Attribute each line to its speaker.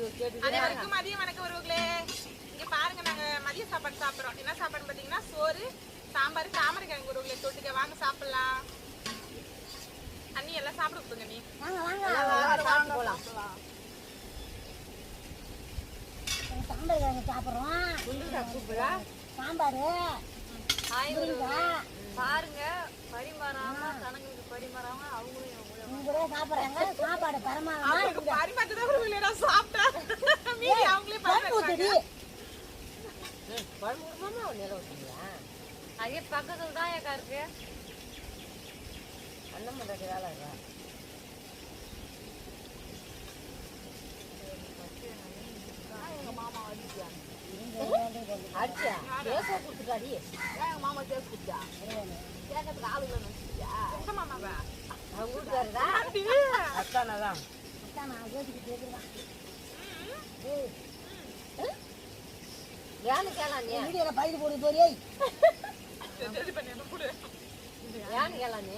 Speaker 1: அனைவருக்கும் மதிய வணக்கம் உறவுகளே. இங்க பாருங்க, நாங்க மதிய சாப்பாடு சாப்பிடுறோம். என்ன சாப்பாடு பாத்தீங்கன்னா சோறு, சாம்பார், தாமரைக்கிழங்கு உறவுகளே. தொட்டுக்க வாங்க சாப்பிடலாம். அண்ணி எல்லாம் சாப்பிட கொடுங்க. நீ
Speaker 2: போலாம் சாம்பார் சாப்பிடுறோம். சாம்பார்
Speaker 3: பாருங்க, பரிமாறாம கணங்களுக்கு பரிமாறாம அவங்களும்
Speaker 2: சாப்பிடுறாங்க. சாப்பாடு பரமானமா
Speaker 1: பரிமாற்றதான் உறவுகளே நான் சாப்பிட்டேன். மீதி அவங்களே பரிமாறுறாங்க.
Speaker 3: அதே பக்கத்துல தான் ஏக்கா இருக்கு.
Speaker 2: அண்ணன் பண்ணுறது வேலை இருக்கா?
Speaker 1: எங்க மாமா அடிச்சா
Speaker 2: அடிச்சா கேஸை கொடுத்துட்டாடி.
Speaker 1: எங்க மாமா கேஸ் குடிச்சா கேட்கறதுக்கு ஆளுங்க நினைச்சியா? எங்க மாமாவா?
Speaker 2: அவங்க வீட்டுக்காரதா அத்தானதான் அத்தான் நான் கேட்டுக்கு கேட்குறேன். ஏன்னு கேளாம் நீ வீடியோல பயிர் போடு போறியே.
Speaker 1: ரெடி பண்ணி கொடு.
Speaker 2: ஏன்னு கேளாம் நீ